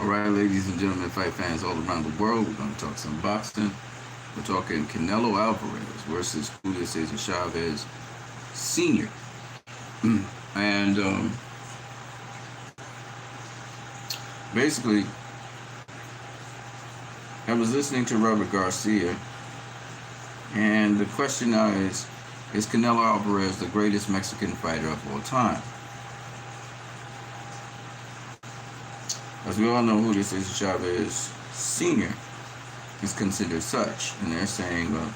All right, ladies and gentlemen, fight fans all around the world, we're going to talk some boxing. We're talking Canelo Alvarez versus Julio Cesar Chavez Sr. and basically, I was listening to Robert Garcia, and the question now is Canelo Alvarez the greatest Mexican fighter of all time? As we all know, Julio Cesar Chavez Sr. is considered such, and they're saying, well,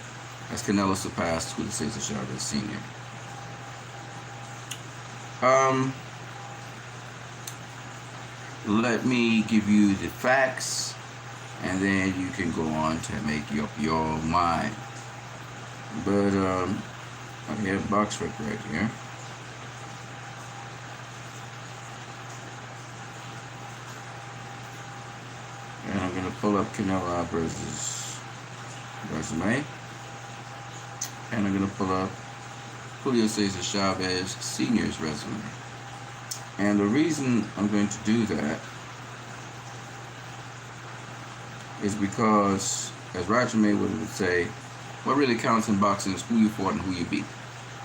as Canelo surpassed Julio Cesar Chavez Sr. Let me give you the facts, and then you can go on to make up your mind. But I have box rec right here. And I'm going to pull up Canelo Alvarez's resume. And I'm going to pull up Julio Cesar Chavez Sr.'s resume. And the reason I'm going to do that is because, as Roger Mayweather would say, what really counts in boxing is who you fought and who you beat.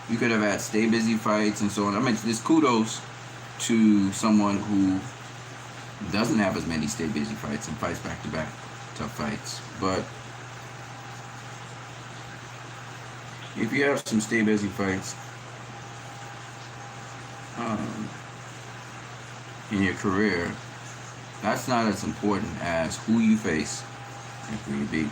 You could have had stay busy fights and so on. I mean, this kudos to someone who doesn't have as many stay busy fights and fights back to back tough fights. But if you have some stay busy fights in your career, that's not as important as who you face and who you beat.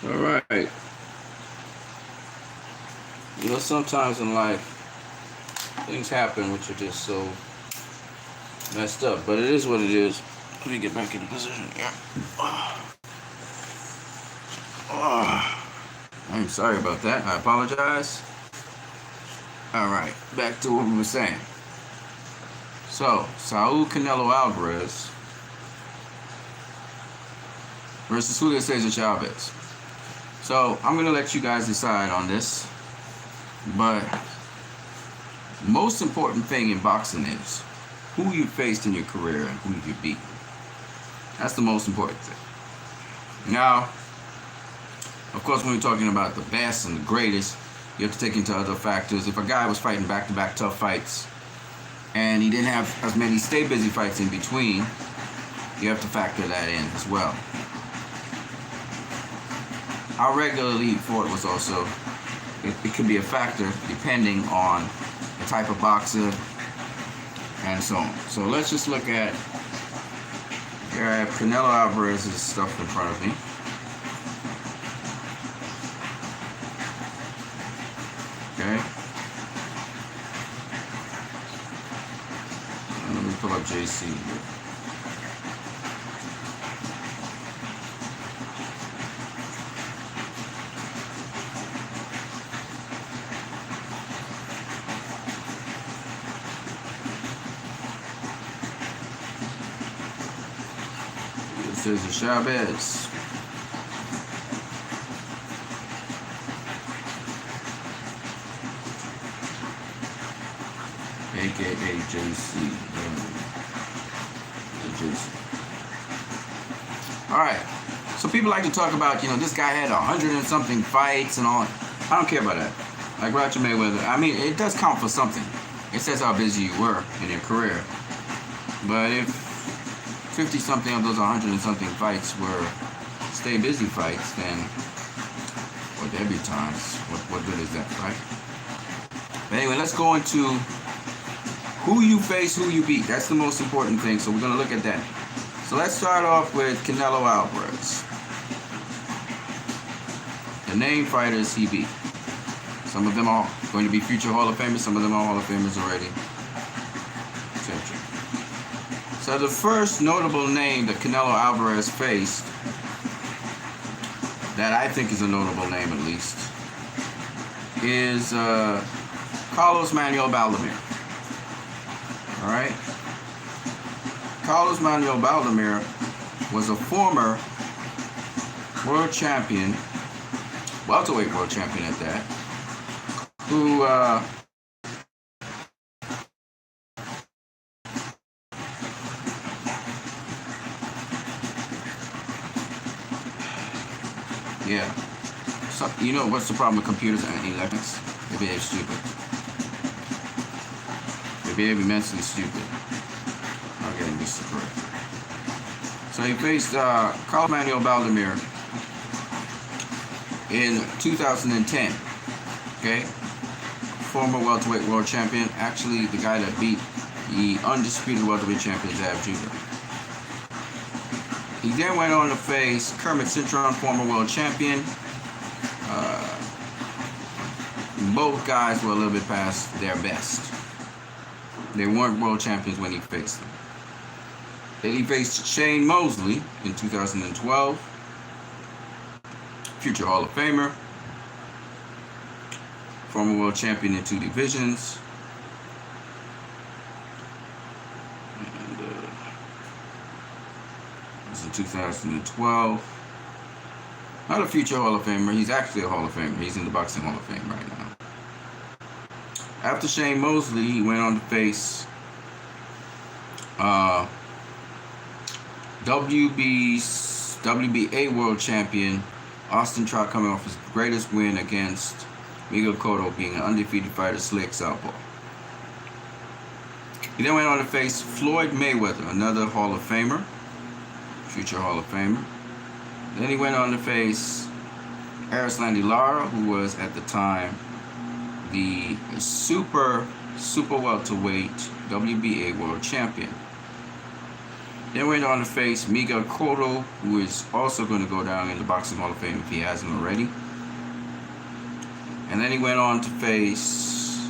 All right. You know, sometimes in life, things happen which are just so messed up, but it is what it is. Let me get back into position here. I'm sorry about that. I apologize. All right, back to what we were saying. So, Saul Canelo Alvarez versus Julio Cesar Chavez. So, I'm going to let you guys decide on this. But most important thing in boxing is who you faced in your career and who you beat. That's the most important thing. Now, of course, when we're talking about the best and the greatest, you have to take into other factors. If a guy was fighting back-to-back tough fights and he didn't have as many stay busy fights in between, you have to factor that in as well. How regularly he fought was also, it could be a factor depending on the type of boxer and so on. So let's just look at, here I have Canelo Alvarez's stuff in front of me. Okay. And let me pull up JC here. Cesar Chavez. AKA JC. Alright. So people like to talk about, this guy had 100 and something fights and all. I don't care about that. Like Roger Mayweather. I mean, it does count for something. It says how busy you were in your career. But if 50 something of those 100 and something fights were stay busy fights, then, or debutantes, what good is that, right? But anyway, let's go into who you face, who you beat. That's the most important thing. So we're going to look at that. So let's start off with Canelo Alvarez. The named fighters he beat. Some of them are going to be future Hall of Famers. Some of them are Hall of Famers already. Etc. So the first notable name that Canelo Alvarez faced, that I think is a notable name at least, is Carlos Manuel Valdemir. Alright? Carlos Manuel Valdemir was a former world champion, welterweight world champion at that, who yeah. So, you know what's the problem with computers and electronics? They behave stupid. They behave immensely stupid. I'm getting this correct. So he faced Carlos Manuel Valdemir in 2010. Okay? Former welterweight world champion. Actually, the guy that beat the undisputed welterweight champion, Zav Judah. He then went on to face Kermit Cintron, former world champion. Both guys were a little bit past their best. They weren't world champions when he faced them. Then he faced Shane Mosley in 2012. Future Hall of Famer. Former world champion in 2 divisions. And this is in 2012. Not a future Hall of Famer. He's actually a Hall of Famer. He's in the Boxing Hall of Fame right now. After Shane Mosley, he went on to face WBA world champion Austin Trout, coming off his greatest win against Miguel Cotto, being an undefeated fighter, slick southpaw. He then went on to face Floyd Mayweather, another Hall of Famer, future Hall of Famer. Then he went on to face Erislandy Lara, who was at the time the super welterweight WBA world champion. Then went on to face Miguel Cotto, who is also going to go down in the Boxing Hall of Fame if he hasn't already. And then he went on to face,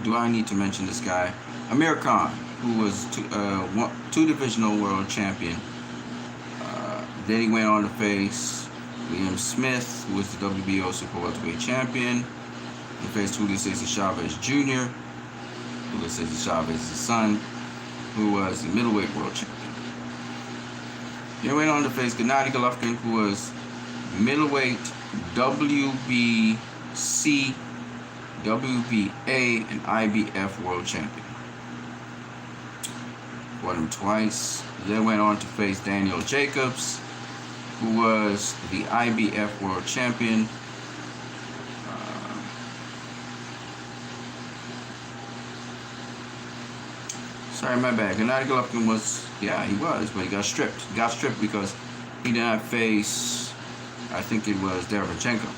do I need to mention this guy? Amir Khan, who was two divisional world champion. Then he went on to face Liam Smith, who was the WBO super welterweight champion. He faced Julio Cesar Chavez Jr., Julio Cesar Chavez's son, who was the middleweight world champion. He went on to face Gennady Golovkin, who was middleweight WBC, WBA, and IBF world champion. Fought him twice. Then went on to face Daniel Jacobs, who was the IBF world champion. Sorry, my bad. Gennady Golovkin was, yeah, he was, but he got stripped. He got stripped because he did not face, I think it was Derevchenko.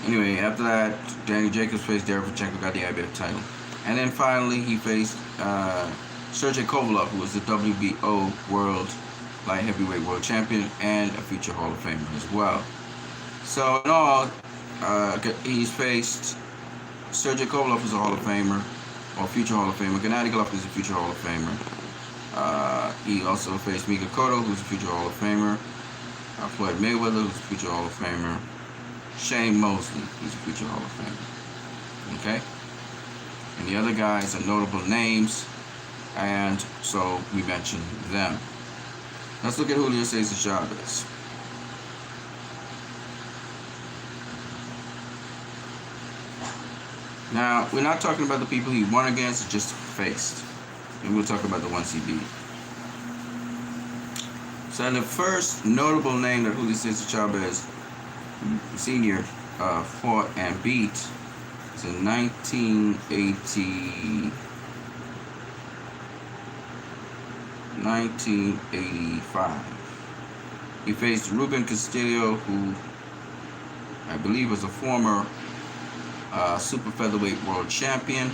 Anyway, after that, Daniel Jacobs faced Derevchenko, got the IBF title. And then finally, he faced Sergey Kovalev, who was the WBO world light heavyweight world champion and a future Hall of Famer as well. So in all, he's faced Sergey Kovalev, who's a Hall of Famer, or future Hall of Famer. Gennady Golovkin is a future Hall of Famer. He also faced Miguel Cotto, who's a future Hall of Famer. Floyd Mayweather, who's a future Hall of Famer. Shane Mosley, who's a future Hall of Famer. Okay? And the other guys are notable names. and so we mentioned them. Let's look at Julio Cesar Chavez. Now, we're not talking about the people he won against or just faced. And we'll talk about the ones he beat. So the first notable name that Julio Cesar Chavez Sr. Fought and beat is in 1985. He faced Ruben Castillo, who I believe was a former super featherweight world champion.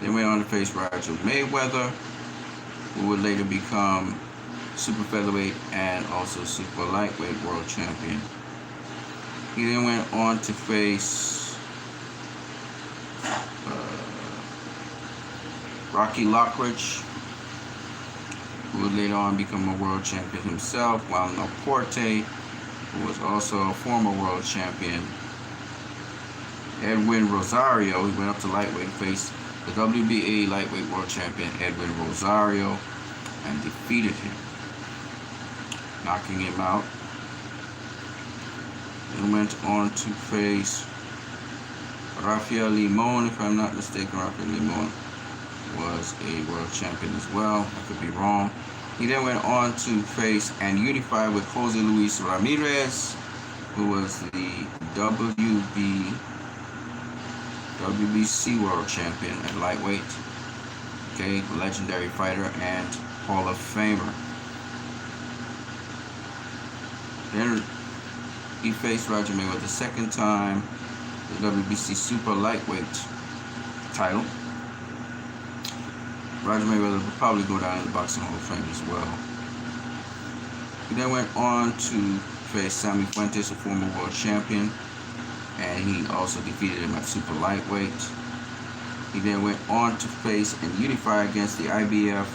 Then went on to face Roger Mayweather, who would later become super featherweight and also super lightweight world champion. He then went on to face Rocky Lockridge, who would later on become a world champion himself, while Porte, who was also a former world champion. Edwin Rosario, he went up to lightweight and faced the WBA lightweight world champion Edwin Rosario and defeated him, knocking him out. Then went on to face Rafael Limon, if I'm not mistaken. Rafael Limon was a world champion as well. I could be wrong. He then went on to face and unify with Jose Luis Ramirez, who was the WBC world champion at lightweight. Okay, legendary fighter and Hall of Famer. Then he faced Roger Mayweather the second time, the WBC super lightweight title. Roger Mayweather will probably go down in the Boxing Hall of Fame as well. He then went on to face Sammy Fuentes, a former world champion, and he also defeated him at super lightweight. He then went on to face and unify against the IBF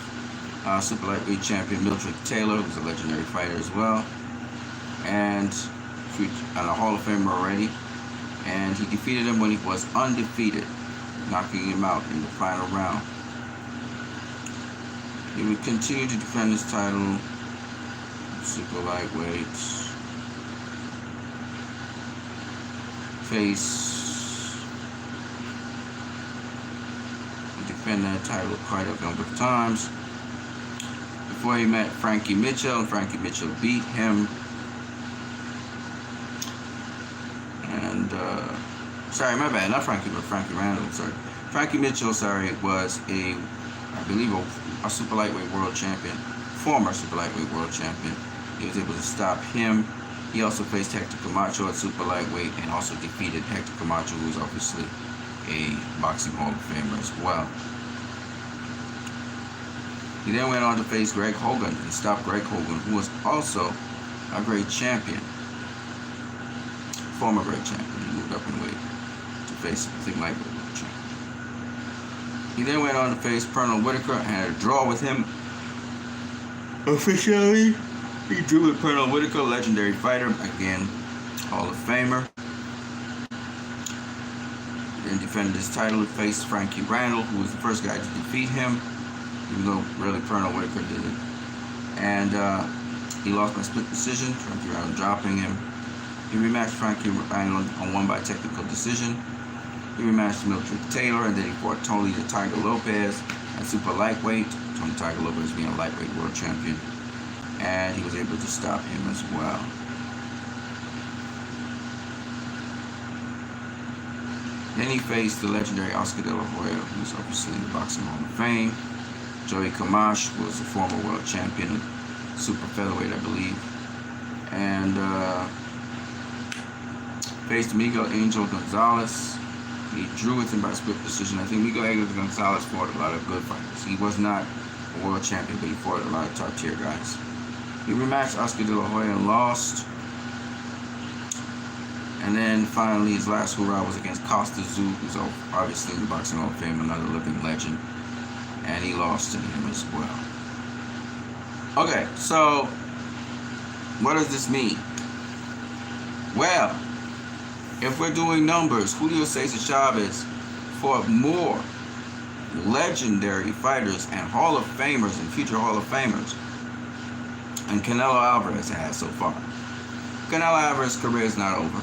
super lightweight champion Mildred Taylor, who's a legendary fighter as well, and a Hall of Famer already. And he defeated him when he was undefeated, knocking him out in the final round. He would continue to defend his title, super lightweight, defend that title quite a number of times before he met Frankie Mitchell, and Frankie Mitchell beat him. And sorry, my bad, not Frankie, but Frankie Randall. Sorry, Frankie Mitchell. Sorry, was I believe a super lightweight world champion, former super lightweight world champion. He was able to stop him. He also faced Hector Camacho at super lightweight and also defeated Hector Camacho, who is obviously a Boxing Hall of Famer as well. He then went on to face Greg Hogan and stop Greg Hogan, who was also a great champion, former great champion. He moved up in weight to face the lightweight world champion. He then went on to face Pernell Whitaker and had a draw with him. Officially, he drew with Pernell Whitaker, legendary fighter, again, Hall of Famer. Then defended his title and faced Frankie Randall, who was the first guy to defeat him, even though really Pernell Whitaker did it. And he lost by split decision, Frankie Randall dropping him. He rematched Frankie Randall and won by technical decision. He rematched Mildred Taylor, and then he fought Tony the Tiger Lopez at super lightweight. Tony Tiger Lopez being a lightweight world champion, and he was able to stop him as well. Then he faced the legendary Oscar De La Hoya, who's obviously in the Boxing Hall of Fame. Joey Camacho was a former world champion, super featherweight, I believe, and faced Miguel Angel Gonzalez. He drew with him by split decision. I think Miguel Angel Gonzalez fought a lot of good fighters. He was not a world champion, but he fought a lot of top tier guys. He rematched Oscar De La Hoya and lost. And then finally, his last hurrah was against Costa Tszyu, who's obviously in the Boxing Hall of Fame, another living legend. And he lost to him as well. Okay, so what does this mean? Well, if we're doing numbers, Julio Cesar Chavez fought more legendary fighters and Hall of Famers and future Hall of Famers, and Canelo Alvarez has so far. Canelo Alvarez's career is not over.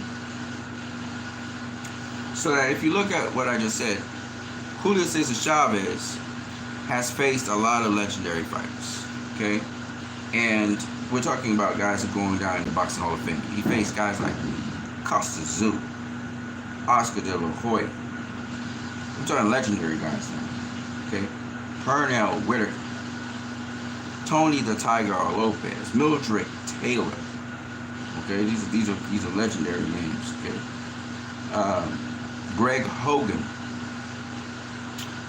So that if you look at what I just said, Julio Cesar Chavez has faced a lot of legendary fighters, okay? And we're talking about guys who are going down in the Boxing Hall of Fame. He faced guys like Costa Zoo, Oscar De La Hoya. I'm talking legendary guys now, okay? Pernell Whitaker, Tony the Tiger Lopez, Mildred Taylor. Okay, these are legendary names. Okay, Greg Hogan,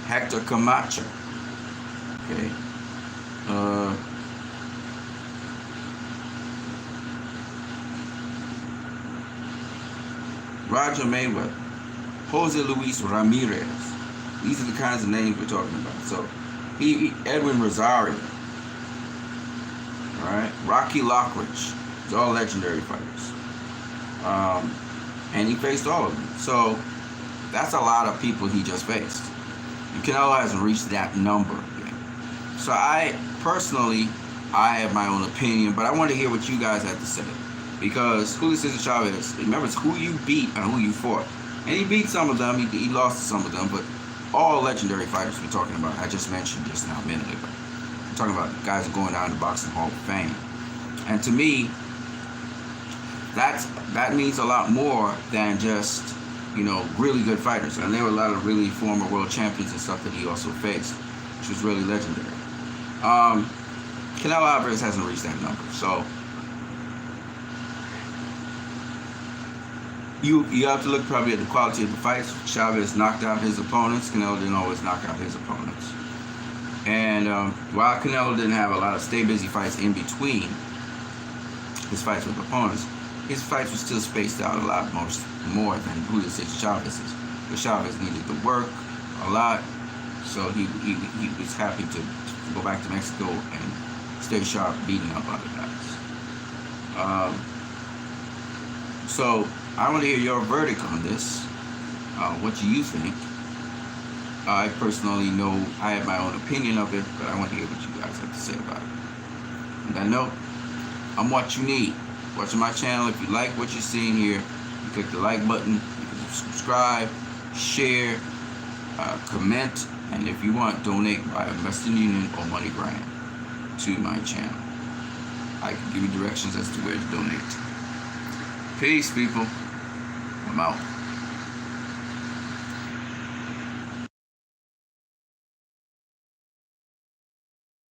Hector Camacho. Okay, Roger Mayweather, Jose Luis Ramirez. These are the kinds of names we're talking about. So, Edwin Rosario. All right, Rocky Lockridge. These are all legendary fighters. And he faced all of them. So, that's a lot of people he just faced. And Canelo hasn't reached that number yet. So, I have my own opinion, but I want to hear what you guys have to say. Because Julio Cesar Chavez, remember, it's who you beat and who you fought. And he beat some of them, he lost to some of them, but all legendary fighters we're talking about, I just mentioned just now a minute ago. I'm talking about guys who are going down to the Boxing Hall of Fame. And to me, that means a lot more than just, really good fighters. And there were a lot of really former world champions and stuff that he also faced, which was really legendary. Canelo Alvarez hasn't reached that number. So you have to look probably at the quality of the fights. Chavez knocked out his opponents. Canelo didn't always knock out his opponents. And while Canelo didn't have a lot of stay busy fights in between his fights with opponents, his fights were still spaced out a lot more than Julio Cesar Chavez's. But Chavez needed to work a lot, so he was happy to go back to Mexico and stay sharp, beating up other guys. So I want to hear your verdict on this. What do you think? I personally know I have my own opinion of it, but I want to hear what you guys have to say about it. And I know I'm what you need. Watching my channel, if you like what you're seeing here, you click the like button, you can subscribe, share, comment, and if you want, donate via Western Union or MoneyGram to my channel. I can give you directions as to where to donate. Peace, people. I'm out.